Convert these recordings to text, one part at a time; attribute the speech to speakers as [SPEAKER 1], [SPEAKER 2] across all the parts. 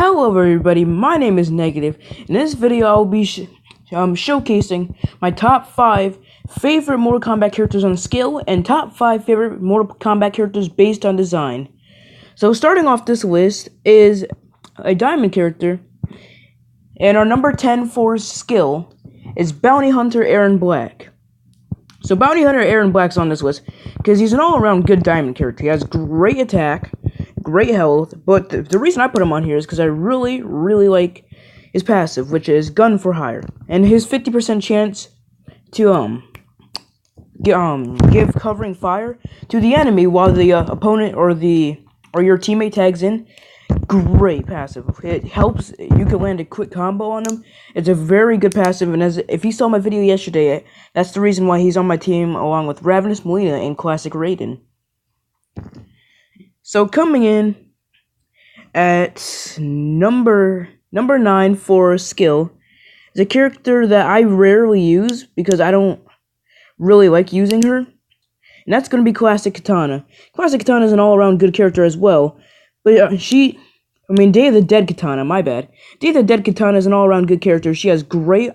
[SPEAKER 1] Hello everybody, my name is Negative. In this video I will be showcasing my top 5 favorite Mortal Kombat characters on skill and top 5 favorite Mortal Kombat characters based on design. So starting off this list is a diamond character, and our number 10 for skill is Bounty Hunter Erron Black. So Bounty Hunter Erron Black's on this list because he's an all-around good diamond character. He has great attack, great health, but the reason I put him on here is because I really like his passive, which is Gun for Hire, and his 50% chance to give covering fire to the enemy while the opponent or your teammate tags in. Great passive. It helps you can land a quick combo on him. It's a very good passive, and if you saw my video yesterday, that's the reason why he's on my team along with Ravenous Mileena and Classic Raiden. So coming in at number 9 for skill is a character that I rarely use because I don't really like using her, and that's going to be Classic Kitana. Classic Kitana is an all-around good character as well, but Day of the Dead Kitana, my bad. Day of the Dead Kitana is an all-around good character. She has great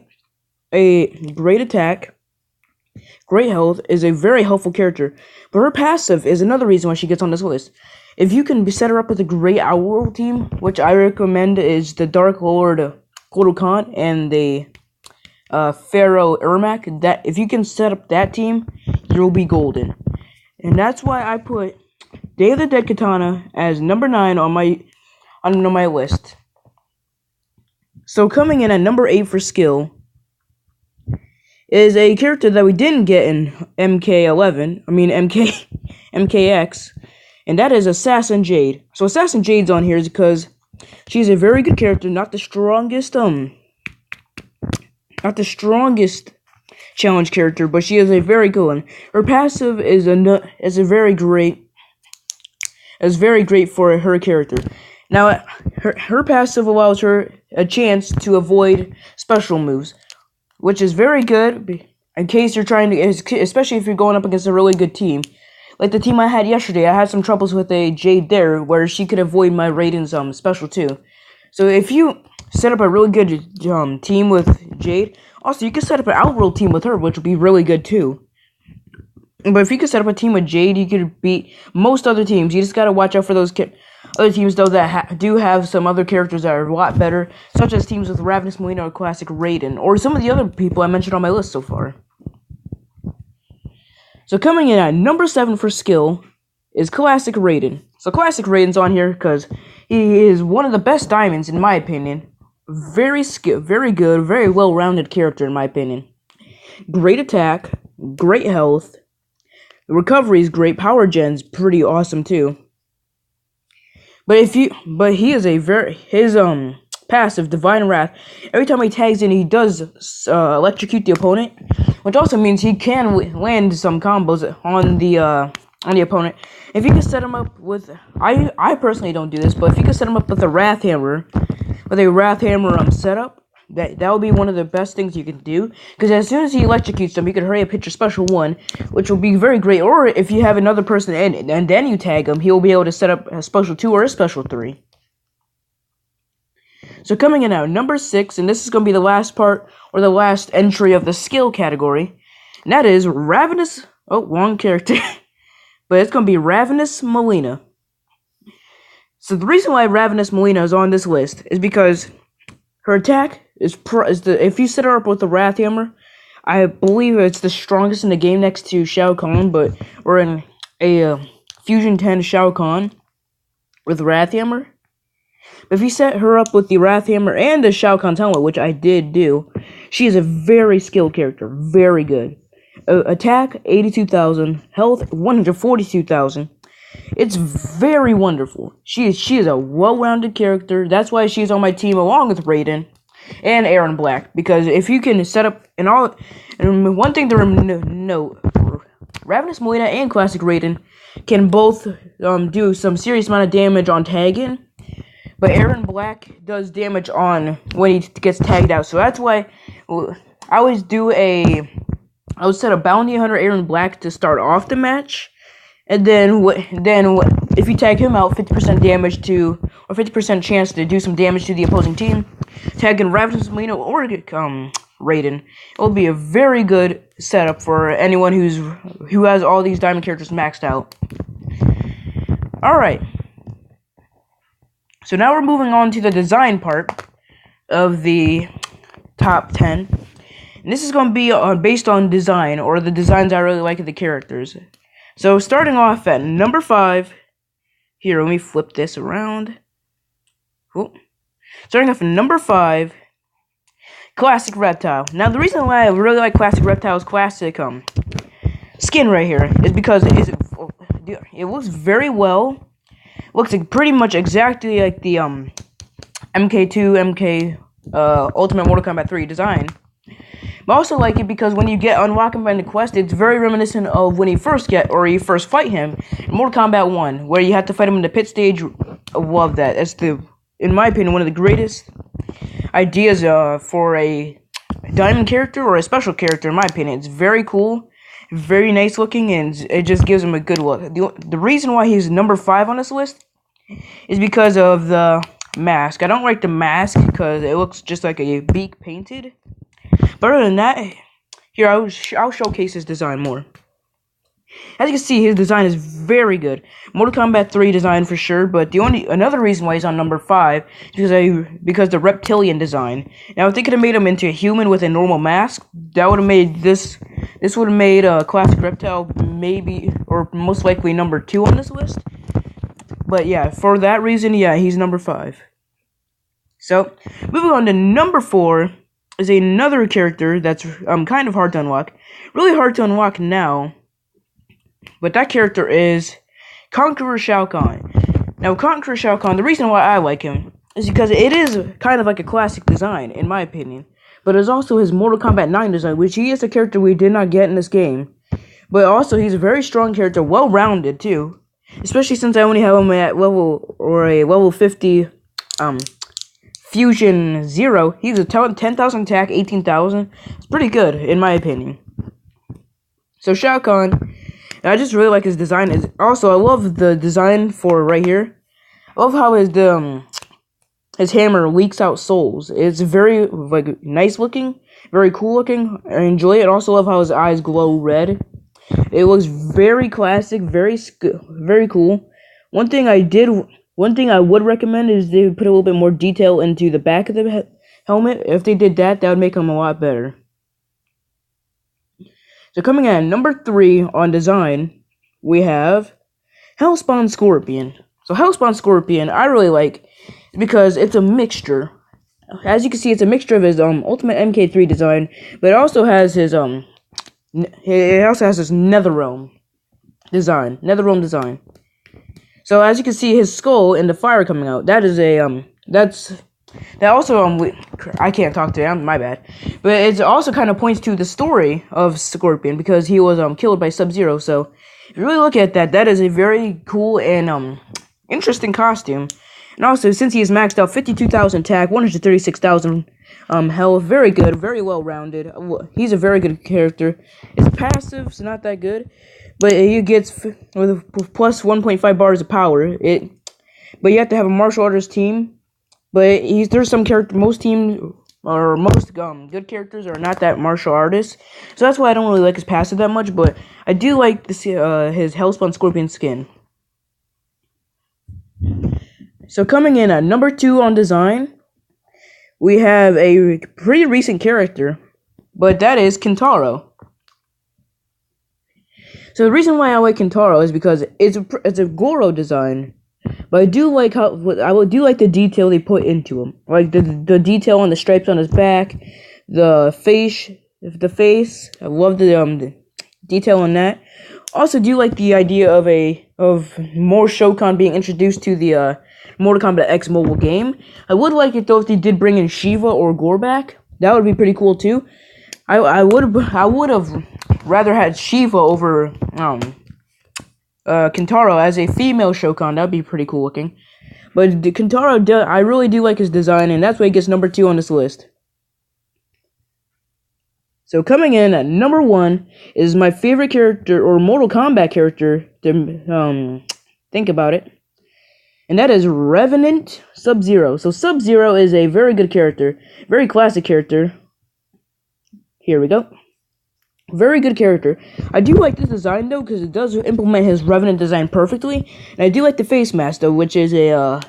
[SPEAKER 1] attack, great health, is a very helpful character, but her passive is another reason why she gets on this list. If you can set her up with a great Outworld team, which I recommend is the Dark Lord Kotal Kahn and the Pharaoh Ermac, that if you can set up that team, you'll be golden. And that's why I put Day of the Dead Kitana as number 9 on my list. So coming in at number 8 for skill is a character that we didn't get in MKX, and that is Assassin Jade. So Assassin Jade's on here because she's a very good character, not the strongest challenge character, but she is a very good one. Her passive is very great for her character. Now, her passive allows her a chance to avoid special moves, which is very good in case you're trying to, especially if you're going up against a really good team. Like the team I had yesterday, I had some troubles with a Jade there, where she could avoid my Raiden's special too. So if you set up a really good team with Jade, also you can set up an Outworld team with her, which would be really good too. But if you could set up a team with Jade, you could beat most other teams. You just gotta watch out for those other teams though that do have some other characters that are a lot better, such as teams with Ravenous Mileena or Classic Raiden, or some of the other people I mentioned on my list so far. So coming in at number 7 for skill is Classic Raiden. So Classic Raiden's on here because he is one of the best diamonds in my opinion. Very good, very well-rounded character in my opinion. Great attack, great health, recovery is great, power gen's pretty awesome too. But he is his passive, Divine Wrath, every time he tags in, he does electrocute the opponent, which also means he can land some combos on the opponent. If you can set him up with, I personally don't do this, but if you can set him up with a Wrath Hammer, setup, that would be one of the best things you can do, because as soon as he electrocutes them, you can hurry up hit your special 1, which will be very great. Or if you have another person and then you tag him, he will be able to set up a special 2 or a special 3. So coming in at number 6, and this is going to be the last part, or the last entry of the skill category, and that is Ravenous, wrong character, but it's going to be Ravenous Mileena. So the reason why Ravenous Mileena is on this list is because her attack if you set her up with the Wrath Hammer, I believe it's the strongest in the game next to Shao Kahn, or in a Fusion 10 Shao Kahn with Wrath Hammer. But if you set her up with the Wrath Hammer and the Shao Kahn helmet, which I did do, she is a very skilled character, very good. Attack 82,000, health 142,000. It's very wonderful. She is a well-rounded character. That's why she's on my team along with Raiden and Erron Black, because if you can set up and one thing to note, Ravenous Mileena and Classic Raiden can both do some serious amount of damage on tagging, but Erron Black does damage on when he gets tagged out. So that's why I would set a Bounty Hunter Erron Black to start off the match, and then if you tag him out, 50% damage to or 50% chance to do some damage to the opposing team. Tagging Ravenous Molina or Raiden. It will be a very good setup for anyone who has all these diamond characters maxed out. Alright. So now we're moving on to the design part of the top 10. And this is going to be based on design, or the designs I really like of the characters. So starting off at number 5. Here, let me flip this around. Cool. Starting off at number 5. Classic Reptile. Now, the reason why I really like Classic Reptile's classic skin right here is because it looks very well. Looks like pretty much exactly like the MK2 Ultimate Mortal Kombat 3 design. But I also like it because when you get unlock him by the quest, it's very reminiscent of when you first fight him in Mortal Kombat 1, where you have to fight him in the pit stage. I love that. That's in my opinion, one of the greatest ideas for a diamond character or a special character. In my opinion, it's very cool, very nice looking, and it just gives him a good look. The reason why he's number 5 on this list is because of the mask. I don't like the mask because it looks just like a beak painted. But other than that, here I'll showcase his design more. As you can see, his design is very good. Mortal Kombat 3 design for sure, but another reason why he's on number 5 is because the reptilian design. Now, if they could have made him into a human with a normal mask, that would have made this would have made Classic Reptile maybe or most likely number 2 on this list. But yeah, for that reason, yeah, he's number 5. So, moving on to number 4 is another character that's kind of hard to unlock. Really hard to unlock now. But that character is Conqueror Shao Kahn. Now, Conqueror Shao Kahn, the reason why I like him is because it is kind of like a classic design, in my opinion. But it's also his Mortal Kombat 9 design, which he is a character we did not get in this game. But also, he's a very strong character, well-rounded, too. Especially since I only have him at level 50, Fusion 0. He's a 10,000 attack, 18,000. It's pretty good, in my opinion. So, Shao Kahn, I just really like his design. Also, I love the design for right here. I love how his hammer leaks out souls. It's very nice looking, very cool looking. I enjoy it. I also love how his eyes glow red. It looks very classic, very cool. One thing I would recommend is they put a little bit more detail into the back of the helmet. If they did that, that would make him a lot better. So coming in at number 3 on design, we have Hellspawn Scorpion. So Hellspawn Scorpion, I really like because it's a mixture. As you can see, it's a mixture of his Ultimate MK3 design, but it also has his NetherRealm design. So as you can see, his skull and the fire coming out. That is I can't talk today. My bad. But it also kind of points to the story of Scorpion because he was killed by Sub-Zero. So if you really look at that, that is a very cool and interesting costume. And also, since he is maxed out 52,000 attack, 136,000 health, very good, very well rounded. He's a very good character. His passive's not that good, but he gets with plus 1.5 bars of power. But you have to have a martial artist team. But there's some most good characters are not that martial artists, so that's why I don't really like his passive that much. But I do like his Hellspawn Scorpion skin. So coming in at number 2 on design, we have a pretty recent character, but that is Kintaro. So the reason why I like Kintaro is because it's a Goro design. But I do like the detail they put into him, like the detail on the stripes on his back, the face. I love the detail on that. Also, do like the idea of more Shao Kahn being introduced to the Mortal Kombat X mobile game. I would like it though if they did bring in Shiva or Gore back. That would be pretty cool too. I would have rather had Shiva over Kintaro as a female Shao Kahn. That'd be pretty cool looking. But Kintaro, I really do like his design, and that's why he gets number 2 on this list. So coming in at number 1 is my favorite character, or Mortal Kombat character, think about it. and that is Revenant Sub-Zero. So Sub-Zero is a very good character, very classic character. Here we go. Very good character. I do like this design though, because it does implement his Revenant design perfectly. And I do like the face mask though, which is a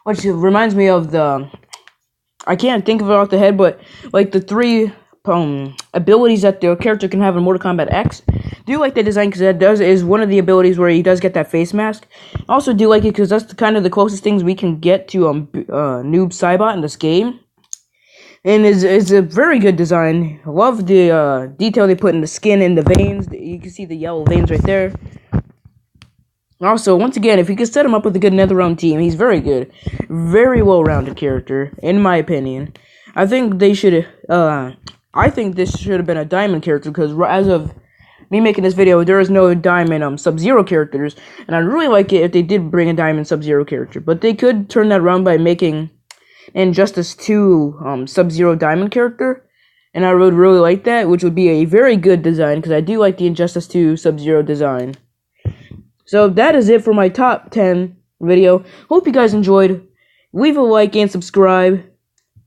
[SPEAKER 1] which reminds me of the, I can't think of it off the head, but like the 3 abilities that the character can have in Mortal Kombat X. Do like the design because that is one of the abilities where he does get that face mask. Also do like it because that's kind of the closest things we can get to Noob Saibot in this game. And it's a very good design. I love the detail they put in the skin and the veins. You can see the yellow veins right there. Also, once again, if you could set him up with a good NetherRealm team, he's very good. Very well-rounded character, in my opinion. I think they should, I think this should have been a Diamond character, because as of me making this video, there is no Diamond Sub-Zero characters, and I'd really like it if they did bring a Diamond Sub-Zero character. But they could turn that around by making Injustice 2 Sub-Zero Diamond character, and I would really like that, which would be a very good design, because I do like the Injustice 2 Sub-Zero design. So that is it for my top 10 video. Hope you guys enjoyed. Leave a like and subscribe.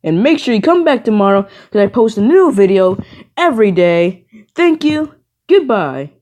[SPEAKER 1] And make sure you come back tomorrow, because I post a new video every day. Thank you. Goodbye.